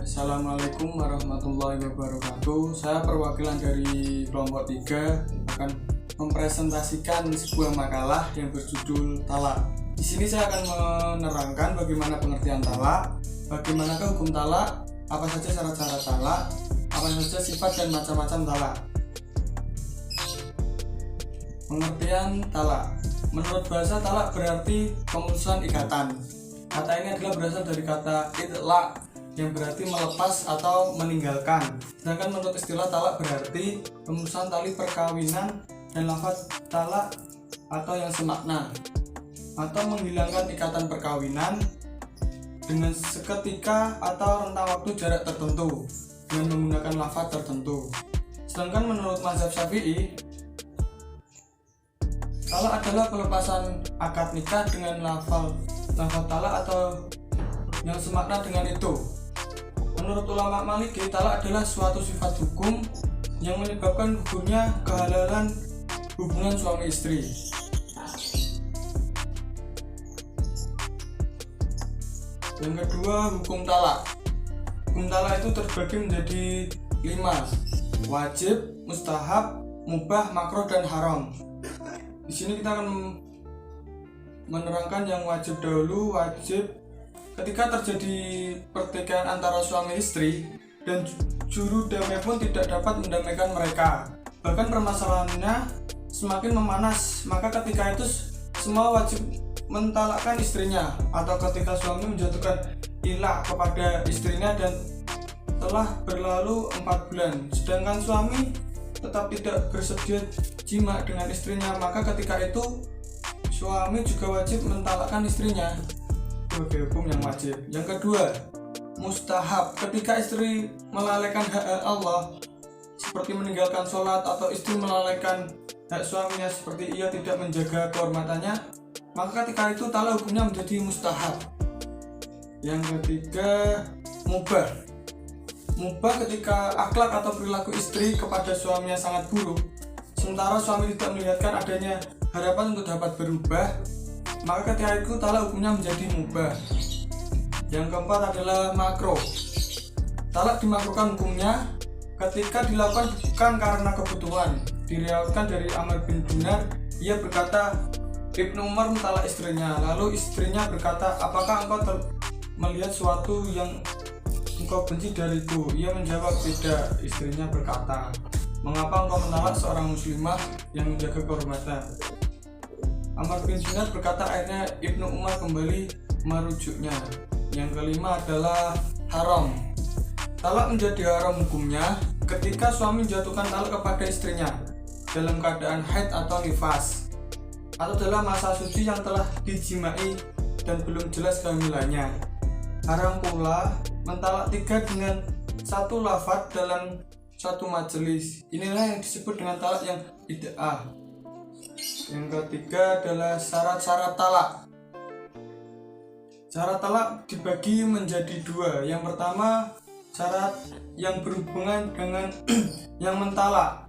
Assalamualaikum warahmatullahi wabarakatuh. Saya perwakilan dari kelompok 3 akan mempresentasikan sebuah makalah yang berjudul talak. Di sini saya akan menerangkan bagaimana pengertian talak, bagaimanakah hukum talak, apa saja syarat-syarat talak, apa saja sifat dan macam-macam talak. Pengertian talak. Menurut bahasa, talak berarti pemutusan ikatan. Kata ini adalah berasal dari kata itlaq yang berarti melepas atau meninggalkan. Sedangkan menurut istilah talak berarti pemutusan tali perkawinan dan lafaz talak atau yang semakna, atau menghilangkan ikatan perkawinan dengan seketika atau rentang waktu jarak tertentu dengan menggunakan lafaz tertentu. Sedangkan menurut mazhab Syafi'i, talak adalah pelepasan akad nikah dengan lafaz talak atau yang semakna dengan itu. Menurut ulama Maliki, talak adalah suatu sifat hukum yang menyebabkan gugurnya kehalalan hubungan suami istri. Yang kedua, hukum talak. Hukum talak itu terbagi menjadi 5: wajib, mustahab, mubah, makruh, dan haram. Di sini kita akan menerangkan yang wajib dahulu. Wajib ketika terjadi pertikaian antara suami istri dan juru damai pun tidak dapat mendamaikan mereka, bahkan permasalahannya semakin memanas, maka ketika itu semua wajib mentalakkan istrinya. Atau ketika suami menjatuhkan ilak kepada istrinya dan telah berlalu 4 bulan sedangkan suami tetap tidak bersedia jima dengan istrinya, maka ketika itu suami juga wajib mentalakkan istrinya. Sebagai hukum yang wajib. Yang kedua, mustahab. Ketika istri melalaikan hak Allah seperti meninggalkan sholat, atau istri melalaikan hak suaminya seperti ia tidak menjaga kehormatannya, maka ketika itu talak hukumnya menjadi mustahab. Yang ketiga, mubah. Mubah ketika akhlak atau perilaku istri kepada suaminya sangat buruk, sementara suami tidak melihatkan adanya harapan untuk dapat berubah, maka ketika itu talak hukumnya menjadi mubah. Yang keempat adalah makruh. Talak dimakruhkan hukumnya ketika dilakukan bukan karena kebutuhan. Diriwayatkan dari Amr bin Dinar, ia berkata, Ibnu Umar mentalak istrinya, lalu istrinya berkata, apakah engkau melihat suatu yang engkau benci dariku? Ia menjawab, tidak. Istrinya berkata, mengapa engkau mentalak seorang muslimah yang menjaga kehormatan? Amr bin Dinar berkata, akhirnya Ibnu Umar kembali merujuknya. Yang kelima adalah haram. Talak menjadi haram hukumnya ketika suami menjatuhkan talak kepada istrinya dalam keadaan haid atau nifas, atau dalam masa suci yang telah dijimai dan belum jelas kehamilannya. Haram pula mentalak 3 dengan satu lafaz dalam satu majelis. Inilah yang disebut dengan talak yang bid'ah. Yang ketiga adalah syarat-syarat talak. Syarat talak dibagi menjadi 2. Yang pertama, syarat yang berhubungan dengan yang mentalak.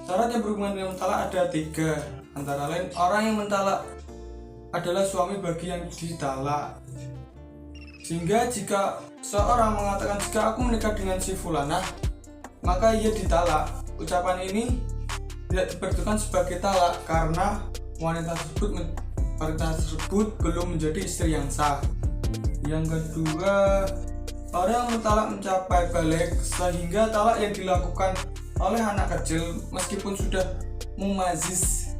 Syarat yang berhubungan dengan mentalak ada 3, antara lain orang yang mentalak adalah suami bagi yang ditalak. Sehingga jika seorang mengatakan, jika aku menikah dengan si fulanah, maka ia ditalak. Ucapan ini tidak diperhitungkan sebagai talak karena wanita tersebut belum menjadi istri yang sah. Yang kedua, orang yang mentalak mencapai balik sehingga talak yang dilakukan oleh anak kecil meskipun sudah mumaziz,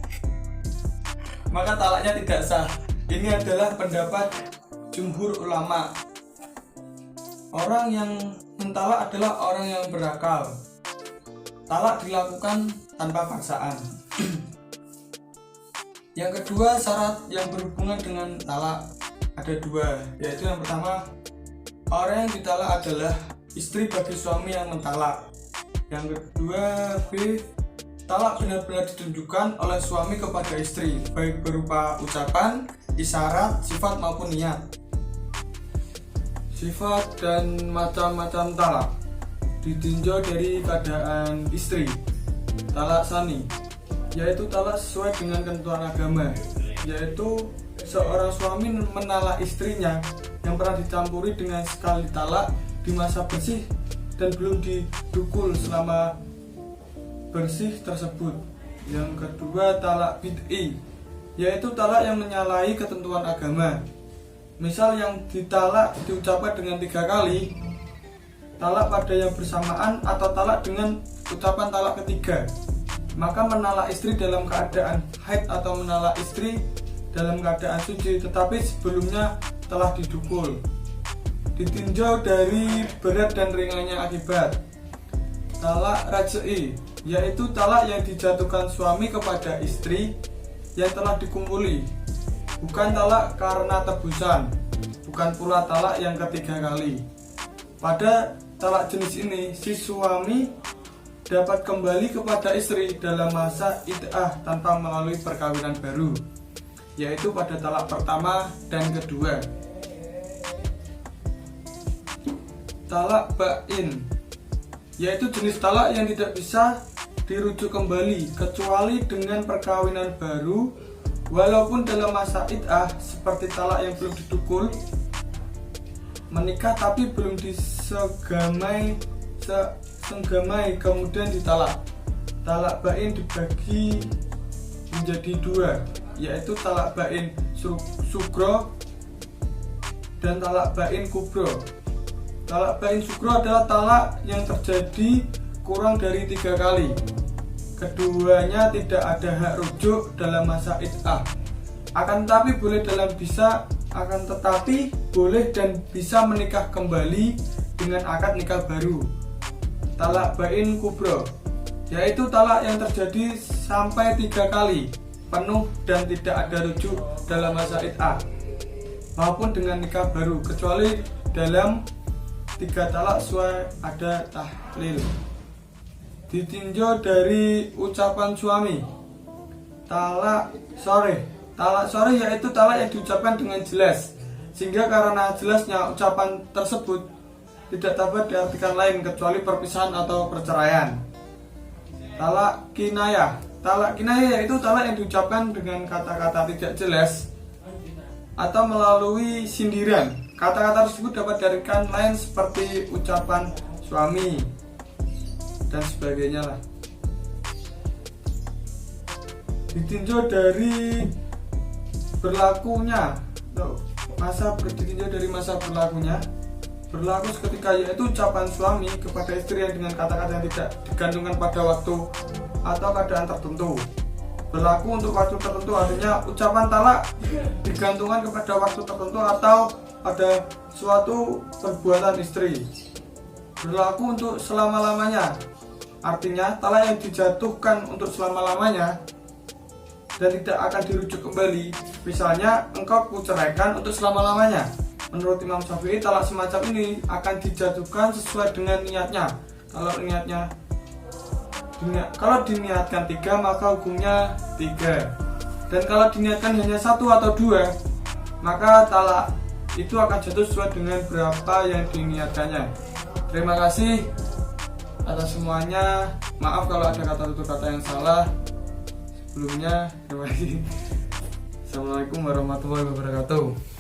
maka talaknya tidak sah. Ini adalah pendapat jumhur ulama. Orang yang mentalak adalah orang yang berakal. Talak dilakukan tanpa paksaan. Yang kedua, syarat yang berhubungan dengan talak ada 2, yaitu yang pertama, orang yang ditalak adalah istri bagi suami yang mentalak. Yang kedua, B, talak benar-benar ditunjukkan oleh suami kepada istri, baik berupa ucapan, isyarat, sifat maupun niat. Sifat dan macam-macam talak ditinjau dari keadaan istri. Talak sani, yaitu talak sesuai dengan ketentuan agama, yaitu seorang suami menalak istrinya yang pernah dicampuri dengan sekali talak di masa bersih dan belum didukul selama bersih tersebut. Yang kedua, talak bid'i, yaitu talak yang menyalahi ketentuan agama. Misal yang ditalak diucapkan dengan 3 kali, talak pada yang bersamaan, atau talak dengan ucapan talak ketiga. Maka menalak istri dalam keadaan haid atau menalak istri dalam keadaan suci tetapi sebelumnya telah didukul, ditinjau dari berat dan ringannya akibat. Talak raj'i, yaitu talak yang dijatuhkan suami kepada istri yang telah dikumpuli, bukan talak karena tebusan, bukan pula talak yang ketiga kali. Pada talak jenis ini, si suami dapat kembali kepada istri dalam masa iddah tanpa melalui perkawinan baru, yaitu pada talak pertama dan kedua. Talak bain, yaitu jenis talak yang tidak bisa dirujuk kembali kecuali dengan perkawinan baru, walaupun dalam masa iddah, seperti talak yang belum didukul, menikah tapi belum disenggamai kemudian ditalak. Talak bain dibagi menjadi 2, yaitu talak bain sugro dan talak bain kubro. Talak bain sugro adalah talak yang terjadi kurang dari 3 kali. Keduanya tidak ada hak rujuk dalam masa iddah. Akan tetapi boleh dan bisa menikah kembali dengan akad nikah baru. Talak bain kubro, yaitu talak yang terjadi sampai 3 kali penuh dan tidak ada rujuk dalam masa iddah maupun dengan nikah baru, kecuali dalam 3 talak sesuai ada tahlil. Ditinjau dari ucapan suami. Talak sore, yaitu talak yang diucapkan dengan jelas, sehingga karena jelasnya ucapan tersebut tidak dapat diartikan lain kecuali perpisahan atau perceraian. Talak kinayah, yaitu talak yang diucapkan dengan kata-kata tidak jelas atau melalui sindiran. Kata-kata tersebut dapat diartikan lain seperti ucapan suami dan sebagainya lah. Ditinjau dari masa berlakunya, berlaku seketika, yaitu ucapan suami kepada istri yang dengan kata-kata yang tidak digantungkan pada waktu atau keadaan tertentu. Berlaku untuk waktu tertentu, artinya ucapan talak digantungkan kepada waktu tertentu atau pada suatu perbuatan istri. Berlaku untuk selama-lamanya, artinya talak yang dijatuhkan untuk selama-lamanya dan tidak akan dirujuk kembali. Misalnya, engkau kuceraikan untuk selama-lamanya. Menurut Imam Syafi'i, talak semacam ini akan dijatuhkan sesuai dengan niatnya. Kalau diniatkan 3, maka hukumnya 3. Dan kalau diniatkan hanya 1 atau 2, maka talak itu akan jatuh sesuai dengan berapa yang diniatkannya. Terima kasih atas semuanya. Maaf kalau ada kata tutur kata yang salah sebelumnya. Terima kasih. Assalamualaikum warahmatullahi wabarakatuh.